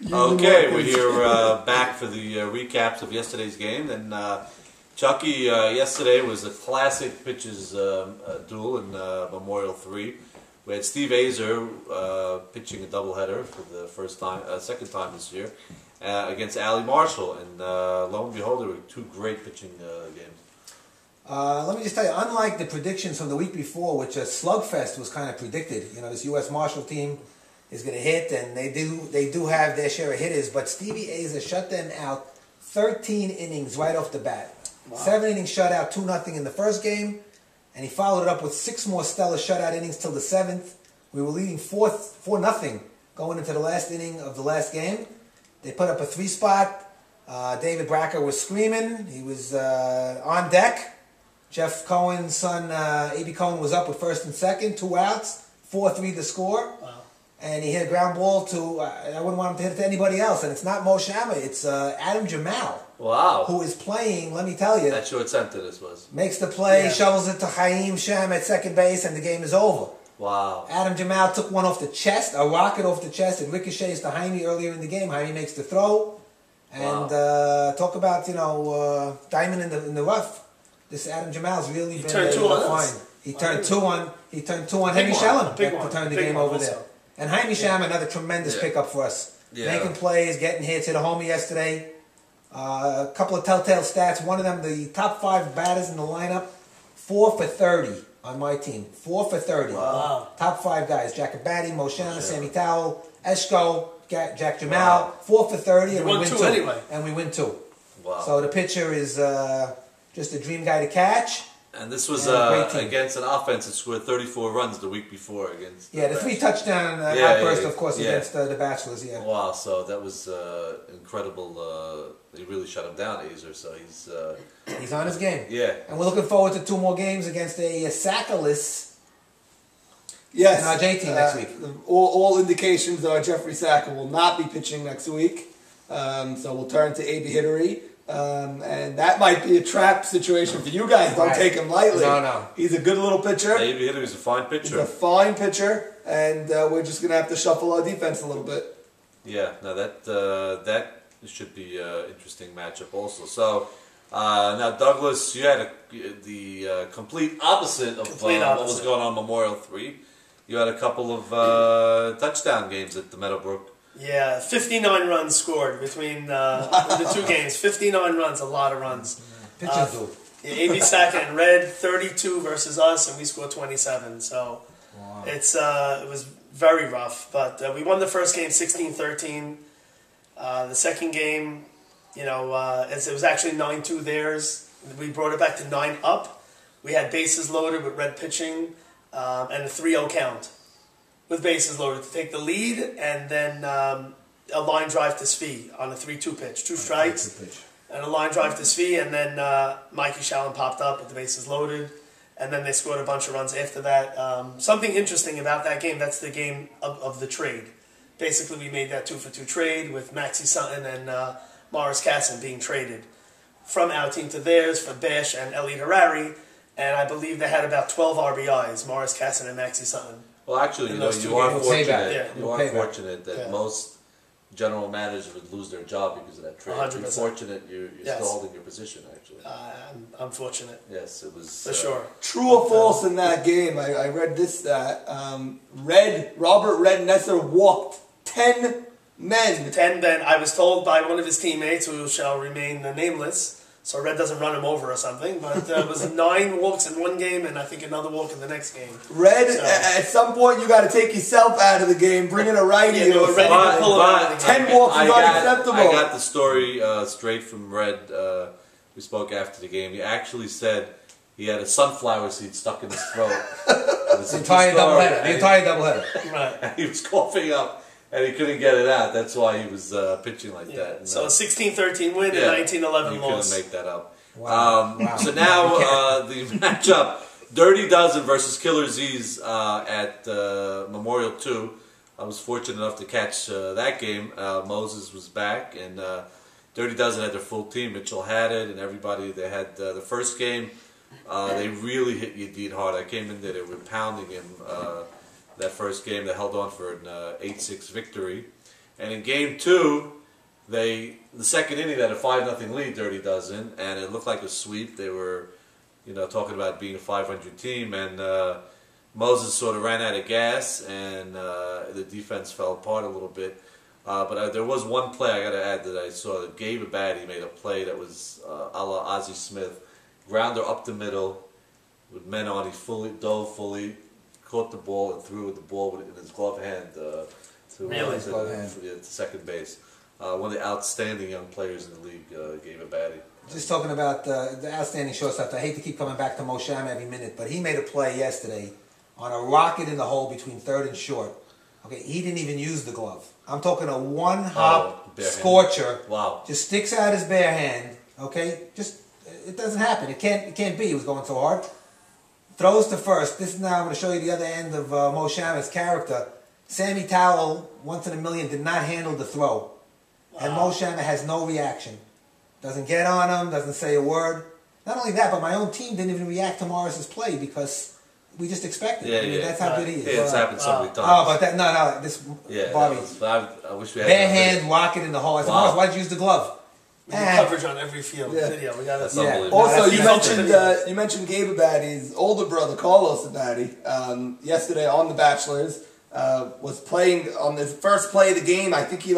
Okay, we're here back for the recaps of yesterday's game. And Chucky, yesterday was a classic pitches duel in Memorial 3. We had Steve Azer pitching a doubleheader for the second time this year against Ali Marshall. And lo and behold, there were two great pitching games. Let me just tell you, unlike the predictions from the week before, which a slugfest was kind of predicted, you know, this U.S. Marshall team is going to hit, and they do have their share of hitters, but Stevie Azer shut them out 13 innings right off the bat. Wow. 7 innings shutout, 2-0 in the first game, and he followed it up with 6 more stellar shutout innings till the 7th. We were leading 4-0 going into the last inning of the last game. They put up a 3-spot. David Bracker was screaming. He was on deck. Jeff Cohen's son, A.B. Cohen, was up with first and second, 2 outs, 4-3 to score. Wow. And he hit a ground ball to, I wouldn't want him to hit it to anybody else. And it's not Mo Shama, it's Adam Jemal. Wow. Who is playing, let me tell you. That short center this was. Makes the play, shovels it to Chaim Sham at second base, and the game is over. Wow. Adam Jemal took one off the chest, a rocket off the chest. It ricochets to Jaime earlier in the game. Jaime makes the throw. And talk about, you know, diamond in the rough. This Adam Jemal's really been fine. He turned two on Henry Shellham to turn the game over there. And Jaime Sham, another tremendous pickup for us. Making plays, getting hits, hit a homer yesterday. A couple of telltale stats. One of them, the top 5 batters in the lineup, 4 for 30 on my team. 4 for 30. Wow. Top 5 guys. Chucky Abady, Mo Shama, Sammy Towell, Eshko, Jack Jemal. 4 for 30, and we win 2. Anyway. And we win 2. Wow. So the pitcher is just a dream guy to catch. And this was against an offense that scored 34 runs the week before against. Yeah, the 3 touchdown outburst, of course, against the Bachelors. Yeah. Wow, so that was incredible. He really shut him down, Azer. So he's on his game. Yeah, and we're looking forward to 2 more games against a sackless. Yes, J team next week. All indications are Jeffrey Sacker will not be pitching next week, so we'll turn to A.B. Hittery. And that might be a trap situation for you guys. Don't take him lightly. No. He's a good little pitcher. A.B. Hittery is a fine pitcher. He's a fine pitcher, and we're just going to have to shuffle our defense a little bit. Yeah, no, that should be an interesting matchup also. So, now Douglas, you had the complete opposite of what was going on Memorial 3. You had a couple of touchdown games at the Meadowbrook. Yeah, 59 runs scored between the 2 games. 59 runs, a lot of runs. Pitchers do. A.B. Sackett and Red, 32 versus us, and we scored 27. So it was very rough. But we won the first game 16-13. The second game, you know, it was actually 9-2 theirs. We brought it back to 9-up. We had bases loaded with Red pitching and a 3-0 count. With bases loaded to take the lead, and then a line drive to Svi on a 3-2 pitch. 2 strikes, and a line drive to Svi, and then Mikey Shallon popped up with the bases loaded, and then they scored a bunch of runs after that. Something interesting about that game, that's the game of the trade. Basically, we made that 2-for-2 trade with Maxie Sutton and Morris Casson being traded from our team to theirs for Bash and Elliot Harari, and I believe they had about 12 RBIs, Morris Casson and Maxie Sutton. Well, actually, you know, you are fortunate that most general managers would lose their job because of that trade. 100%. You're fortunate you're still holding your position, actually. I'm fortunate. Yes, it was. For sure. True or false in that game, I read this stat. Robert Red Nesser walked 10 men. 10 men. I was told by one of his teammates, who shall remain nameless, so Red doesn't run him over or something, but there was 9 walks in one game and I think another walk in the next game. Red, at some point you got to take yourself out of the game, bring in a righty. Yeah, ready to pull it 10 walks is unacceptable. I got the story straight from Red. We spoke after the game. He actually said he had a sunflower seed stuck in his throat. The entire doubleheader. Right. And he was coughing up. And he couldn't get it out. That's why he was pitching like that. And, so a 16-13 win and 19-11 loss. You couldn't make that up. Wow. So now the matchup, Dirty Dozen versus Killer Z's at Memorial 2. I was fortunate enough to catch that game. Moses was back, and Dirty Dozen had their full team. Mitchell had it, and everybody. They had the first game. They really hit Yedid hard. I came in there, they were pounding him. That first game, they held on for an 8-6 victory. And in game 2, the second inning, they had a 5-0 lead, Dirty Dozen, and it looked like a sweep. They were, talking about being a 500 team, and Moses sort of ran out of gas, and the defense fell apart a little bit. But there was one play I got to add that I saw that Gabe Abady made a play that was a la Ozzie Smith, grounder up the middle with men on. He dove fully, caught the ball and threw with the ball in his glove hand to second base. One of the outstanding young players in the league, Gabe Abady. Just talking about the outstanding shortstop. I hate to keep coming back to Mo Sham every minute, but he made a play yesterday on a rocket in the hole between third and short. Okay, he didn't even use the glove. I'm talking a one-hop scorcher. Wow. Just sticks out his bare hand. Okay, it doesn't happen. It can't be. He was going so hard. Throws to first. This is now I'm going to show you the other end of Mo Shamm's character. Sammy Towell, once in a million, did not handle the throw. Wow. And Mo Shama has no reaction. Doesn't get on him, doesn't say a word. Not only that, but my own team didn't even react to Morris's play because we just expected it. I mean, that's how good he is. Yeah, it's happened so many times. Oh, but Bobby. I wish we had bare hand, rocket in the hole. I said, Morris, why'd you use the glove? We do coverage on every field video. We got That's unbelievable. Also, you mentioned Gabe Abady's older brother, Carlos Abady, yesterday on The Bachelors. Was playing on the first play of the game. I think he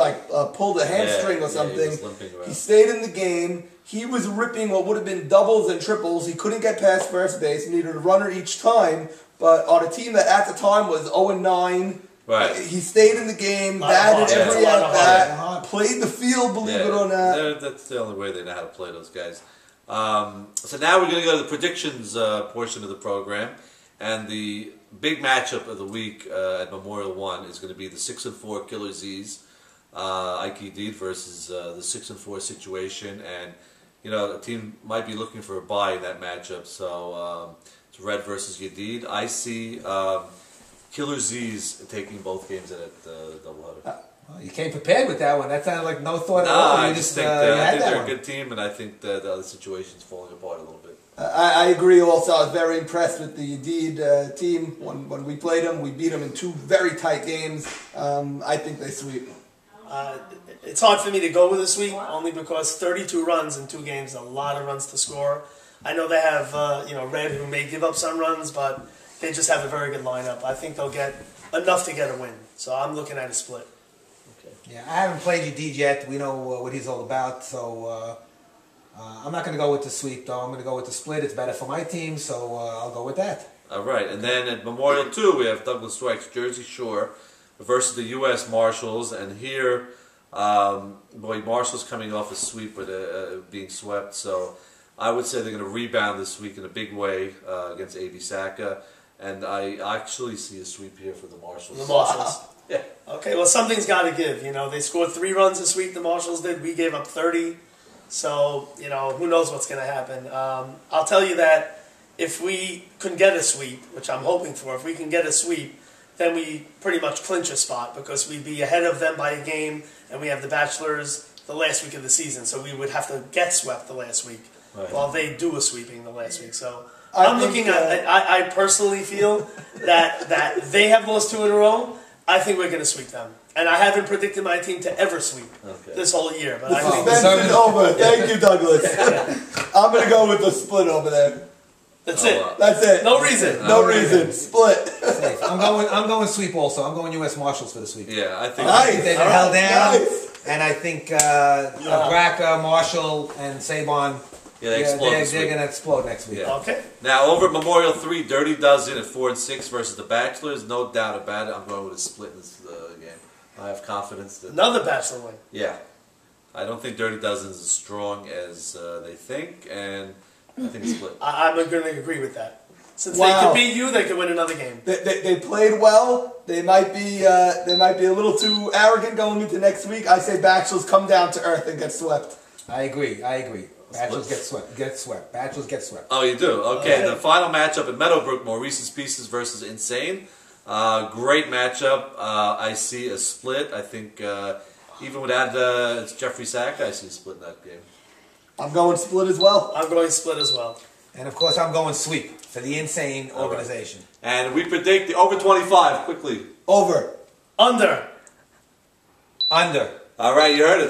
pulled a hamstring or something. He stayed in the game. He was ripping what would have been doubles and triples. He couldn't get past first base. Needed a runner each time. But on a team that at the time was 0-9, right. He stayed in the game, batted every at bat, played the field. Believe it or not, that's the only way they know how to play those guys. So now we're going to go to the predictions portion of the program, and the big matchup of the week at Memorial 1 is going to be the 6-4 Killer Z's, Ike Deed versus the 6-4 situation, and a team might be looking for a bye in that matchup. So it's Red versus Yadid. I see Killer Z's taking both games at doubleheader. Well, you came prepared with that one. That sounded like no thought at No, all. I just think they're a good team, and I think the other situation's falling apart a little bit. I agree also. I was very impressed with the Yadid team. When we played them, we beat them in 2 very tight games. I think they sweep. It's hard for me to go with a sweep, only because 32 runs in 2 games is a lot of runs to score. I know they have Red, who may give up some runs, but they just have a very good lineup. I think they'll get enough to get a win. So I'm looking at a split. Okay. Yeah, I haven't played Yadid yet. We know what he's all about, so I'm not going to go with the sweep, though. I'm going to go with the split. It's better for my team, so I'll go with that. All right, and then at Memorial 2, we have Douglas Dweck's Jersey Shore versus the U.S. Marshals, and here, Marshall's coming off a sweep with being swept, so I would say they're going to rebound this week in a big way against A.B. Saka, and I actually see a sweep here for the Marshals. The Marshals. Wow. Yeah. Okay, well, something's got to give. They scored 3 runs this week, the Marshals did. We gave up 30. So, who knows what's going to happen. I'll tell you that if we can get a sweep, which I'm hoping for, if we can get a sweep, then we pretty much clinch a spot because we'd be ahead of them by a game, and we have the Bachelors the last week of the season. So we would have to get swept the last week while they do a sweeping the last week. So I personally feel that they have lost 2 in a row. I think we're going to sweep them. And I haven't predicted my team to ever sweep this whole year. But I think it's over. Thank you, Douglas. I'm going to go with the split over there. That's it. That's it. No reason. No reason. Split. Safe. I'm going sweep also. I'm going U.S. Marshals for the sweep. Yeah, I think they've been held down. Nice. And I think Braca, Marshall, and Sabon, they're going to explode next week. Yeah. Okay. Now, over at Memorial 3, Dirty Dozen at 4-6 versus the Bachelors. No doubt about it. I'm going with a split in this game. I have confidence that... Another Bachelor win. Yeah. I don't think Dirty Dozen is as strong as they think, and I think it's split. I'm going to agree with that. Since they could beat you, they could win another game. They played well. They might be a little too arrogant going into next week. I say Bachelors come down to earth and get swept. I agree. Bachelors get swept. Bachelors get swept. Oh, you do? Okay. The final matchup at Meadowbrook, Maurice's Pieces versus Insane. Great matchup. I see a split. I think even without Jeffrey Sack, I see a split in that game. I'm going split as well. I'm going split as well. And of course, I'm going sweep for the Insane organization. Right. And we predict the over 25 quickly. Over. Under. Under. All right, you heard it.